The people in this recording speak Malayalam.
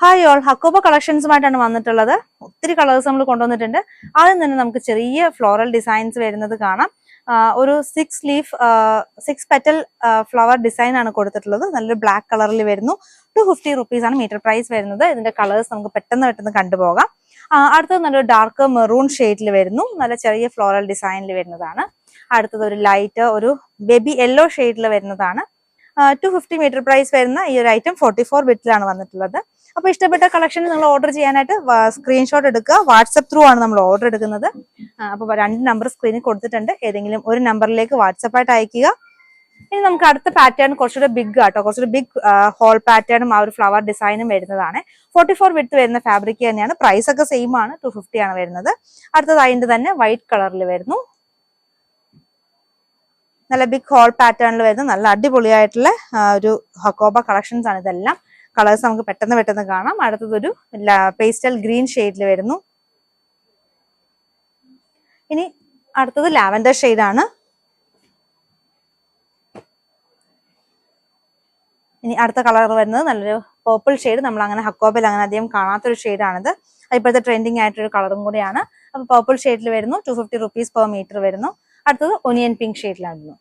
ഹായ് ഓൾ, ഹക്കോബ കളക്ഷൻസുമായിട്ടാണ് വന്നിട്ടുള്ളത്. ഒത്തിരി കളേഴ്സ് നമ്മൾ കൊണ്ടുവന്നിട്ടുണ്ട്. ആദ്യം തന്നെ നമുക്ക് ചെറിയ ഫ്ലോറൽ ഡിസൈൻസ് വരുന്നത് കാണാം. ഒരു 6 പെറ്റൽ ഫ്ലവർ ഡിസൈൻ ആണ് കൊടുത്തിട്ടുള്ളത്. നല്ലൊരു ബ്ലാക്ക് കളറിൽ വരുന്നു. 250 റുപ്പീസ് ആണ് മീറ്റർ പ്രൈസ് വരുന്നത്. ഇതിന്റെ കളേഴ്സ് നമുക്ക് പെട്ടെന്ന് കണ്ടുപോകാം. അടുത്തത് നല്ലൊരു ഡാർക്ക് മെറൂൺ ഷെയ്ഡിൽ വരുന്നു. നല്ല ചെറിയ ഫ്ലോറൽ ഡിസൈനിൽ വരുന്നതാണ്. അടുത്തത് ഒരു ലൈറ്റ് ഒരു ബേബി യെല്ലോ ഷെയ്ഡിൽ വരുന്നതാണ്. 250 മീറ്റർ പ്രൈസ് വരുന്ന ഈ ഒരു ഐറ്റം 44 ബിറ്റിലാണ് വന്നിട്ടുള്ളത്. അപ്പോൾ ഇഷ്ടപ്പെട്ട കളക്ഷൻ നിങ്ങൾ ഓർഡർ ചെയ്യാനായിട്ട് സ്ക്രീൻഷോട്ട് എടുക്കുക. വാട്സപ്പ് ത്രൂ ആണ് നമ്മൾ ഓർഡർ എടുക്കുന്നത്. അപ്പോൾ 2 നമ്പർ സ്ക്രീനിൽ കൊടുത്തിട്ടുണ്ട്. ഏതെങ്കിലും ഒരു നമ്പറിലേക്ക് വാട്സപ്പായിട്ട് അയക്കുക. ഇനി നമുക്ക് അടുത്ത പാറ്റേൺ കുറച്ചുകൂടെ ബിഗ് ആട്ടോ, കുറച്ചുകൂടെ ബിഗ് ഹോൾ പാറ്റേണും ആ ഒരു ഫ്ലവർ ഡിസൈനും വരുന്നതാണ്. 44 വിഡ്ത്ത് വരുന്ന ഫാബ്രിക് തന്നെയാണ്. പ്രൈസ് ഒക്കെ സെയിം ആണ്, 250 ആണ് വരുന്നത്. അടുത്തത് അതിന്റെ തന്നെ വൈറ്റ് കളറിൽ വരുന്നു. നല്ല ബിഗ് ഹോൾ പാറ്റേണിൽ വരുന്ന നല്ല അടിപൊളിയായിട്ടുള്ള ഒരു ഹക്കോബ കളക്ഷൻസ് ആണ് ഇതെല്ലാം. കളേഴ്സ് നമുക്ക് പെട്ടെന്ന് കാണാം. അടുത്തതൊരു പേസ്റ്റൽ ഗ്രീൻ ഷെയ്ഡിൽ വരുന്നു. ഇനി അടുത്തത് ലാവൻഡർ ഷെയ്ഡാണ്. ഇനി അടുത്ത കളർ വരുന്നത് നല്ലൊരു പേർപ്പിൾ ഷെയ്ഡ്. നമ്മൾ അങ്ങനെ ഹക്കോബയിൽ അങ്ങനെ അധികം കാണാത്തൊരു ഷെയ്ഡാണിത്. ഇപ്പോഴത്തെ ട്രെൻഡിങ് ആയിട്ടൊരു കളറും കൂടിയാണ്. അപ്പോൾ പേർപ്പിൾ ഷെയ്ഡിൽ വരുന്നു. 250 റുപ്പീസ് പെർ മീറ്റർ വരുന്നു. അടുത്തത് ഒനിയൻ പിങ്ക് ഷെയ്ഡിലായിരുന്നു.